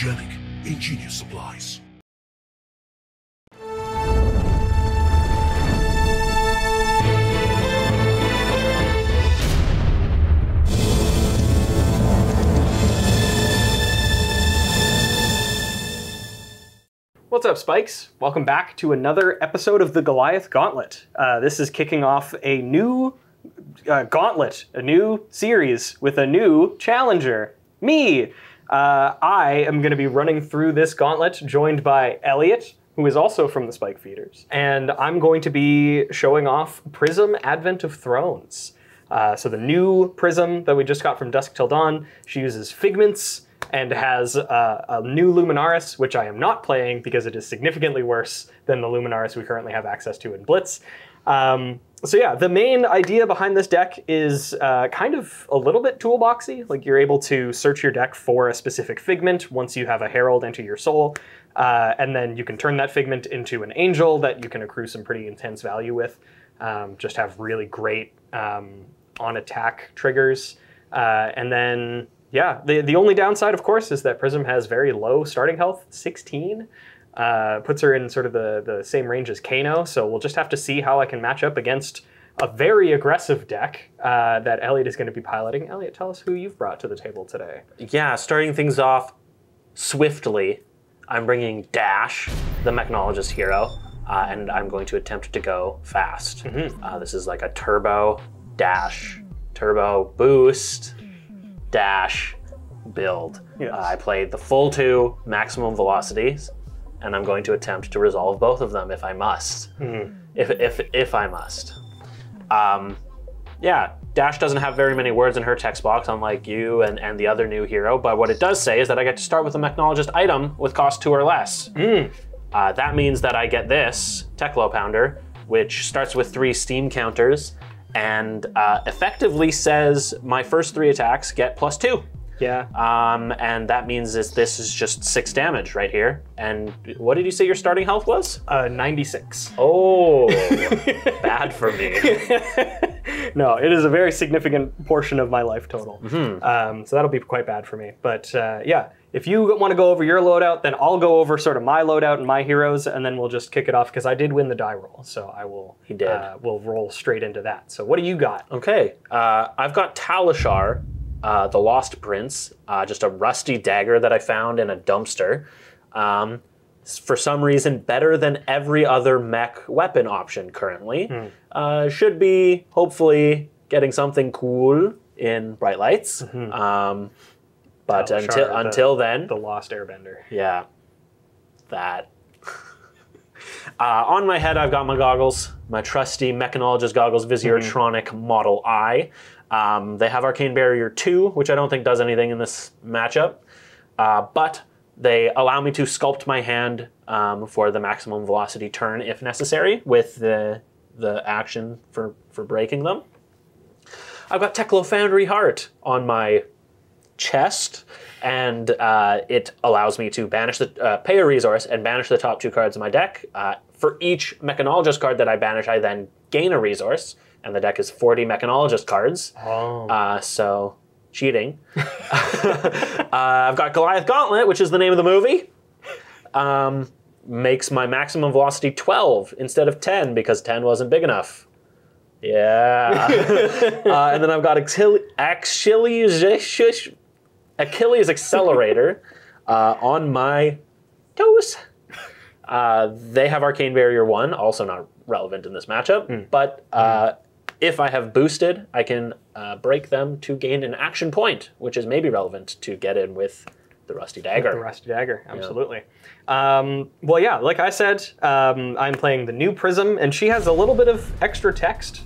Organic Ingenious Supplies. What's up, Spikes? Welcome back to another episode of the Goliath Gauntlet. This is kicking off a new gauntlet, a new series with a new challenger, me. I am going to be running through this gauntlet, joined by Eliot, who is also from the Spike Feeders, and I'm going to be showing off Prism Advent of Thrones. So the new Prism that we just got from Dusk Till Dawn, she uses figments, and has a new Luminaris, which I am not playing because it is significantly worse than the Luminaris we currently have access to in Blitz. So yeah, the main idea behind this deck is kind of a little bit toolboxy. Like, you're able to search your deck for a specific figment once you have a Herald enter your soul, and then you can turn that figment into an angel that you can accrue some pretty intense value with. Just have really great on-attack triggers, and then yeah, the only downside, of course, is that Prism has very low starting health, 16. Puts her in sort of the same range as Kano, so we'll just have to see how I can match up against a very aggressive deck that Eliot is going to be piloting. Eliot, tell us who you've brought to the table today. Yeah, starting things off swiftly, I'm bringing Dash, the Mechanologist hero, and I'm going to attempt to go fast. This is like a turbo dash, turbo boost, dash build. Yes. I played the full 2 maximum velocities, and I'm going to attempt to resolve both of them if I must. If I must. Yeah, Dash doesn't have very many words in her text box, unlike you and the other new hero, but what it does say is that I get to start with a Mechanologist item with cost 2 or less. That means that I get this, Teklo Pounder, which starts with 3 steam counters, and effectively says my first 3 attacks get +2. Yeah. And that means this is just 6 damage right here. And what did you say your starting health was? 96. Oh, bad for me. No, it is a very significant portion of my life total. So that'll be quite bad for me. But yeah, if you want to go over your loadout, then I'll go over sort of my loadout and my heroes, and then we'll just kick it off, because I did win the die roll. So I will. He did. We'll roll straight into that. So what do you got? Okay, I've got Talishar, the Lost Prince, just a rusty dagger that I found in a dumpster. For some reason, better than every other mech weapon option currently. Should be, hopefully, getting something cool in Bright Lights. But until then... The Lost Airbender. Yeah, that. On my head, I've got my goggles, my trusty Mechanologist goggles, Visiortronic Model I. They have Arcane Barrier 2, which I don't think does anything in this matchup, but they allow me to sculpt my hand for the maximum velocity turn if necessary, with the action for breaking them. I've got Teklo Foundry Heart on my chest, and it allows me to banish pay a resource and banish the top 2 cards of my deck. For each Mechanologist card that I banish, I then gain a resource, and the deck is 40 Mechanologist cards. So cheating. I've got Goliath Gauntlet, which is the name of the movie. Makes my maximum velocity 12 instead of 10, because 10 wasn't big enough. Yeah. And then I've got Achilles Accelerator on my toes. They have Arcane Barrier 1, also not relevant in this matchup, but if I have boosted, I can break them to gain an action point, which is maybe relevant to get in with the Rusty Dagger. The Rusty Dagger, absolutely. Yeah. Well, yeah, like I said, I'm playing the new Prism, and she has a little bit of extra text.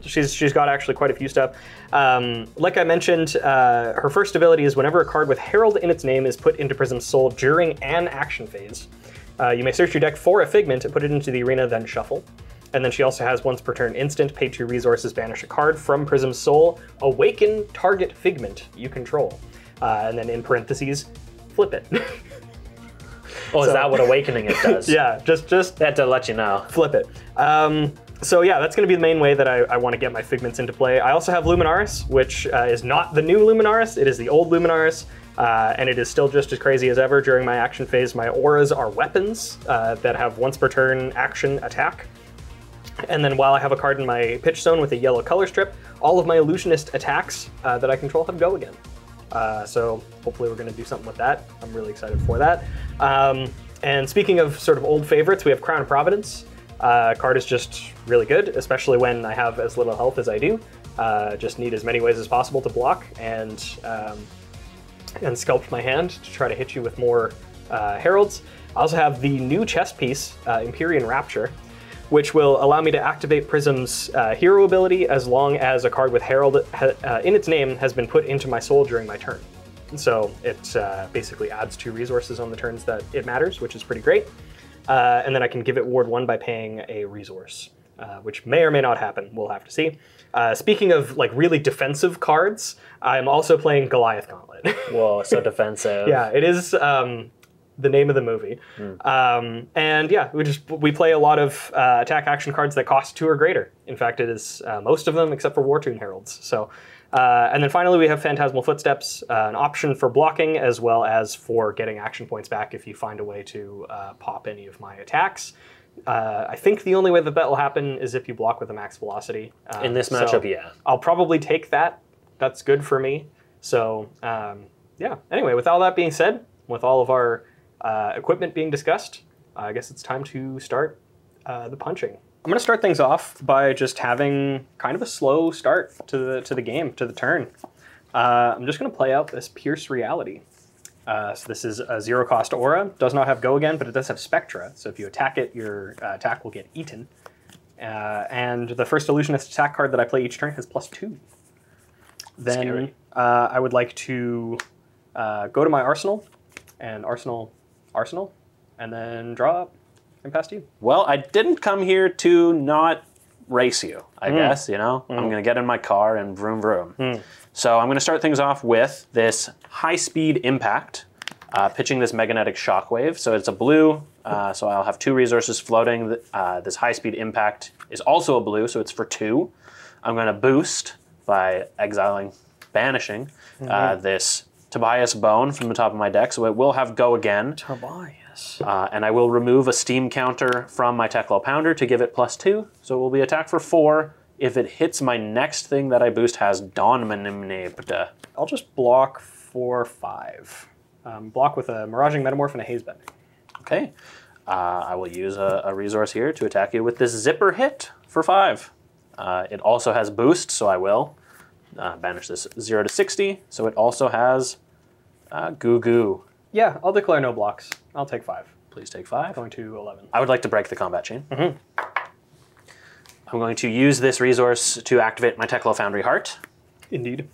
She's got actually quite a few stuff. Like I mentioned, her first ability is whenever a card with Herald in its name is put into Prism's soul during an action phase, you may search your deck for a figment and put it into the arena, then shuffle. And then she also has once per turn instant, pay 2 resources, banish a card from Prism's soul, awaken target figment you control. And then in parentheses, flip it. Oh, is that what awakening it does? Yeah, just had to let you know. Flip it. So yeah, that's going to be the main way that I want to get my figments into play. I also have Luminaris, which is not the new Luminaris. It is the old Luminaris. and it is still just as crazy as ever during my action phase. My auras are weapons that have once per turn action attack. And then while I have a card in my pitch zone with a yellow color strip, all of my illusionist attacks that I control have go again. So hopefully we're going to do something with that. I'm really excited for that. And speaking of sort of old favorites, we have Crown of Providence. Card is just really good, especially when I have as little health as I do. Just need as many ways as possible to block and sculpt my hand to try to hit you with more heralds. I also have the new chest piece, Empyrean Rapture, which will allow me to activate Prism's hero ability as long as a card with Herald in its name has been put into my soul during my turn. So it basically adds 2 resources on the turns that it matters, which is pretty great. And then I can give it Ward 1 by paying a resource, which may or may not happen. We'll have to see. Speaking of like really defensive cards, I'm also playing Goliath Gauntlet. Whoa, so defensive. Yeah, it is the name of the movie. And yeah, we play a lot of attack action cards that cost 2 or greater. In fact, it is most of them except for War Tune Heralds. So, and then finally we have Phantasmal Footsteps, an option for blocking as well as for getting action points back if you find a way to pop any of my attacks. I think the only way that will happen is if you block with a max velocity. In this matchup, yeah. I'll probably take that. That's good for me. So yeah, anyway, with all that being said, with all of our equipment being discussed, I guess it's time to start the punching. I'm going to start things off by just having kind of a slow start to the game, to the turn. I'm just going to play out this Pierce Reality. So this is a 0-cost aura. Does not have Go Again, but it does have Spectra. So if you attack it, your attack will get eaten. And the first illusionist attack card that I play each turn has +2. Then I would like to go to my arsenal, and arsenal, and then draw up and pass to you. Well, I didn't come here to not race you, I guess, you know? I'm going to get in my car and vroom vroom. So I'm going to start things off with this high-speed impact, pitching this magnetic shockwave. So it's a blue, so I'll have 2 resources floating. This high-speed impact is also a blue, so it's for 2. I'm going to boost by banishing this Tobias Bone from the top of my deck, so it will have Go Again. Tobias. And I will remove a steam counter from my Teklo Pounder to give it +2, so it will be attack for 4. If it hits my next thing that I boost has Dawnmanimnebda. I'll just block for 5. Block with a Miraging Metamorph and a Haze Bending. Okay. I will use a resource here to attack you with this Zipper Hit for 5. It also has boost, so I will banish this 0 to 60. So it also has Goo Goo. Yeah, I'll declare no blocks. I'll take 5. Please take 5. Going to 11. I would like to break the combat chain. I'm going to use this resource to activate my Teklo Foundry Heart. Indeed.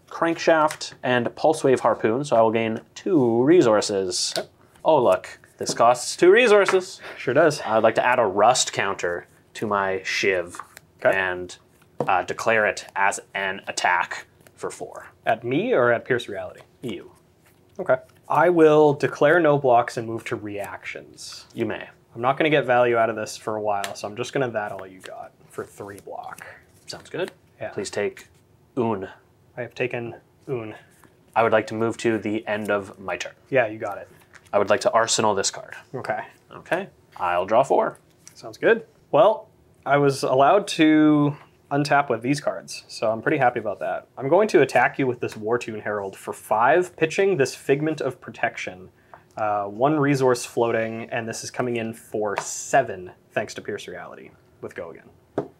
Crankshaft and Pulsewave Harpoon, so I will gain 2 resources. Okay. Oh, look. This costs 2 resources. Sure does. I'd like to add a Rust counter to my Shiv and declare it as an attack for 4. At me or at Pierce Reality? You. Okay. I will declare no blocks and move to reactions. You may. I'm not going to get value out of this for a while, so I'm just going to that all you got for 3 block. Sounds good. Yeah. Please take Un. I have taken Un. I would like to move to the end of my turn. Yeah, you got it. I would like to arsenal this card. Okay. Okay. I'll draw 4. Sounds good. Well, I was allowed to untap with these cards, so I'm pretty happy about that. I'm going to attack you with this War Tune Herald for 5, pitching this Figment of Protection. 1 resource floating, and this is coming in for 7, thanks to Pierce Reality with Go Again.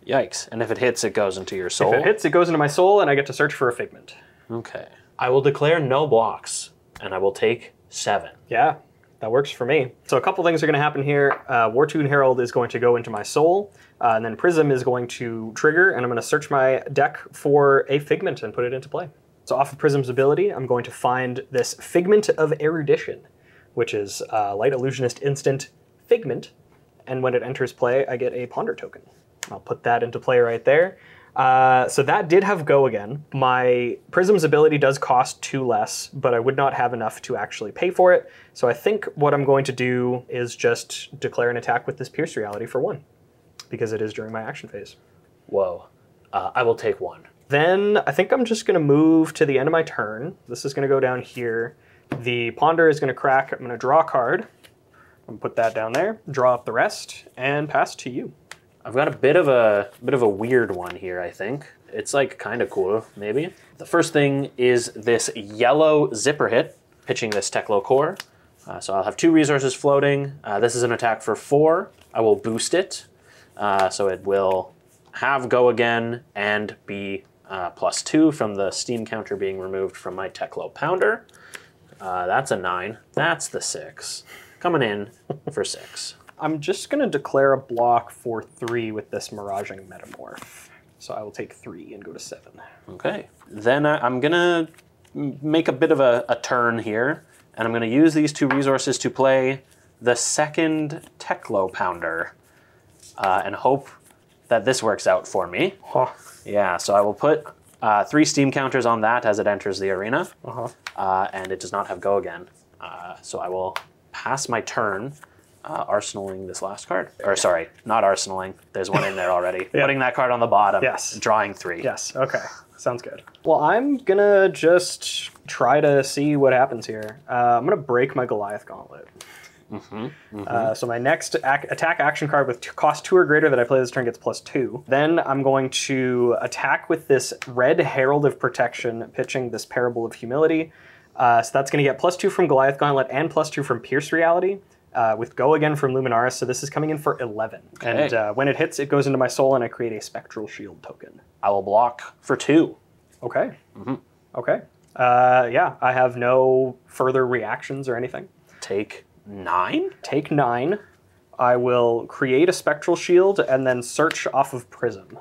Yikes. And if it hits, it goes into your soul? If it hits, it goes into my soul, and I get to search for a Figment. Okay. I will declare no blocks, and I will take 7. Yeah, that works for me. So a couple things are going to happen here. War Tune Herald is going to go into my soul, and then Prism is going to trigger, and I'm going to search my deck for a Figment and put it into play. So off of Prism's ability, I'm going to find this Figment of Erudition, which is Light Illusionist instant Figment, and when it enters play, I get a Ponder token. I'll put that into play right there. So that did have Go Again. My Prism's ability does cost 2 less, but I would not have enough to actually pay for it. So I think what I'm going to do is just declare an attack with this Pierce Reality for 1, because it is during my action phase. Whoa. I will take 1. Then I think I'm just gonna move to the end of my turn. This is gonna go down here. The Ponder is gonna crack. I'm gonna draw a card. I'm gonna put that down there, draw up the rest, and pass to you. I've got a bit of a weird one here, I think. It's like kind of cool, maybe. The first thing is this yellow zipper hit, pitching this Teklo core. So I'll have 2 resources floating. This is an attack for 4. I will boost it, so it will have go again and be +2 from the steam counter being removed from my Teklo Pounder. That's a 9. That's the 6. Coming in for 6. I'm just gonna declare a block for 3 with this Miraging Metamorph. So I will take 3 and go to 7. Okay. Then I'm gonna make a bit of a turn here, and I'm gonna use these 2 resources to play the second Teklo Pounder, and hope that this works out for me. Huh. Yeah, so I will put 3 steam counters on that as it enters the arena, and it does not have go again. So I will pass my turn, arsenaling this last card. Or sorry, not arsenaling. There's one in there already. Yeah. Putting that card on the bottom. Yes. Drawing 3. Yes, okay. Sounds good. Well, I'm gonna just try to see what happens here. I'm gonna break my Goliath Gauntlet. So my next attack action card with cost 2 or greater that I play this turn gets +2. Then I'm going to attack with this red Herald of Protection, pitching this Parable of Humility. So that's going to get +2 from Goliath Gauntlet and +2 from Pierce Reality, with go again from Luminaris. So this is coming in for 11. Okay. And when it hits, it goes into my soul and I create a Spectral Shield token. I will block for 2. Okay. Okay. Yeah, I have no further reactions or anything. Take 9? Take 9. I will create a Spectral Shield and then search off of Prism.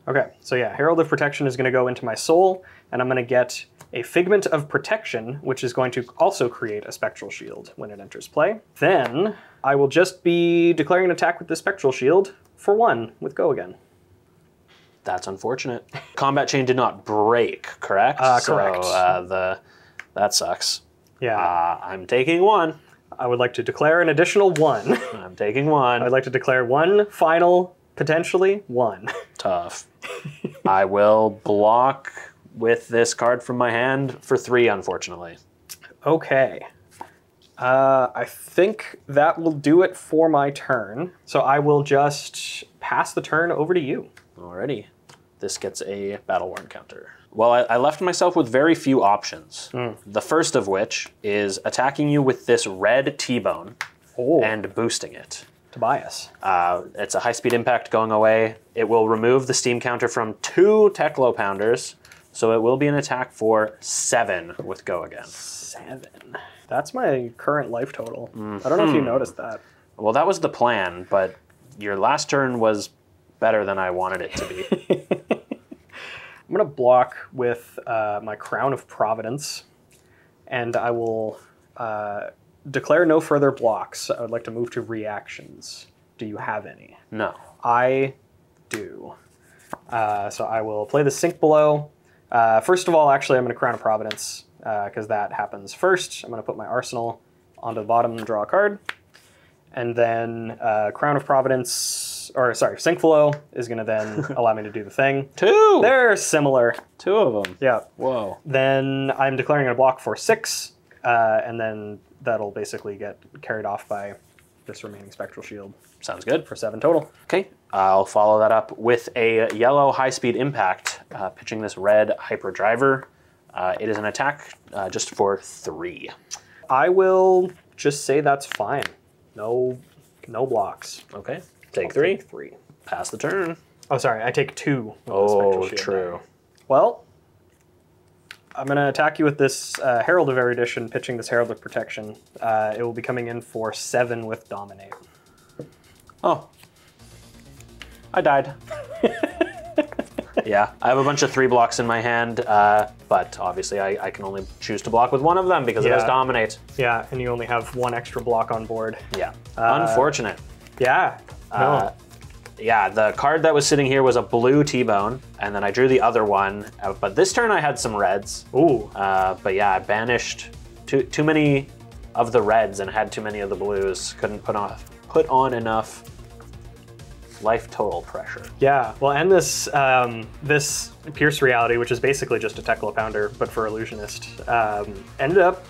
Okay, so yeah, Herald of Protection is going to go into my soul, and I'm going to get a Figment of Protection, which is going to also create a Spectral Shield when it enters play. Then I will just be declaring an attack with the Spectral Shield for 1 with go again. That's unfortunate. Combat chain did not break, correct? Correct. So that sucks. Yeah. I'm taking 1. I would like to declare an additional 1. I'm taking 1. I'd like to declare 1 final, potentially 1. Tough. I will block with this card from my hand for 3, unfortunately. Okay. I think that will do it for my turn. So I will just pass the turn over to you. Alrighty. This gets a Battle Worn counter. Well, I left myself with very few options. The first of which is attacking you with this red T-Bone and boosting it. Tobias. It's a high-speed impact going away. It will remove the steam counter from 2 Teklo Pounders, so it will be an attack for 7 with go again. 7. That's my current life total. I don't know if you noticed that. Well, that was the plan, but your last turn was better than I wanted it to be. I'm going to block with my Crown of Providence, and I will declare no further blocks. I would like to move to reactions. Do you have any? No. I do. So I will play the Sink Below. First of all, actually, I'm going to Crown of Providence, because that happens first. I'm going to put my Arsenal onto the bottom and draw a card. And then Crown of Providence, or sorry, Sink Below is going to then allow me to do the thing. 2! They're similar. 2 of them. Yeah. Whoa. Then I'm declaring a block for 6, and then that'll basically get carried off by this remaining Spectral Shield. Sounds good. For 7 total. Okay, I'll follow that up with a yellow high-speed impact, pitching this red Hyperdriver. It is an attack just for 3. I will just say that's fine. No blocks. Okay, take 3. Take 3. Pass the turn. Oh, sorry, I take 2. With the Spectral Shield true. down. Well, I'm going to attack you with this Herald of Erudition, pitching this Herald of Protection. It will be coming in for 7 with Dominate. Oh. I died. Yeah, I have a bunch of 3 blocks in my hand, but obviously I can only choose to block with one of them because it has Dominate. Yeah, and you only have 1 extra block on board. Yeah. Unfortunate. Yeah. No. Yeah, the card that was sitting here was a blue T-Bone, and then I drew the other one, but this turn I had some reds. Ooh. But yeah, I banished too many of the reds and had too many of the blues. Couldn't put on enough Life total pressure. Yeah, well, and this this Pierce Reality, which is basically just a Tekla Pounder, but for Illusionist, ended up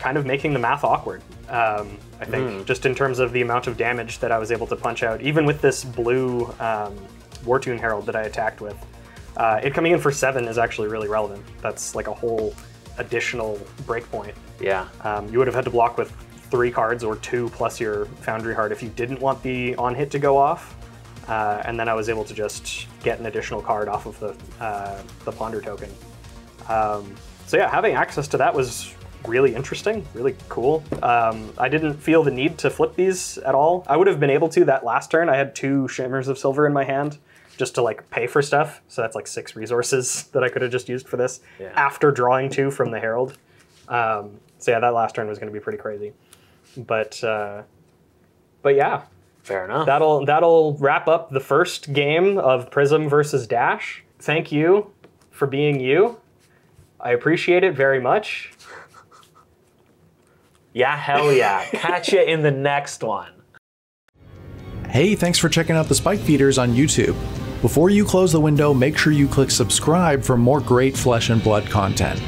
kind of making the math awkward, I think, just in terms of the amount of damage that I was able to punch out, even with this blue Wartune Herald that I attacked with. It coming in for 7 is actually really relevant. That's like a whole additional breakpoint. Yeah. You would have had to block with 3 cards or 2 plus your Foundry Heart if you didn't want the on hit to go off. And then I was able to just get an additional card off of the Ponder token. So yeah, having access to that was really interesting, really cool. I didn't feel the need to flip these at all. I would have been able to that last turn. I had 2 Shimmers of Silver in my hand just to like pay for stuff. So that's like 6 resources that I could have just used for this after drawing 2 from the Herald. So yeah, that last turn was going to be pretty crazy. But yeah. Fair enough. That'll wrap up the first game of Prism versus Dash. Thank you for being you. I appreciate it very much. Yeah, hell yeah. Catch you in the next one. Hey, thanks for checking out the Spike Feeders on YouTube. Before you close the window, make sure you click subscribe for more great Flesh and Blood content.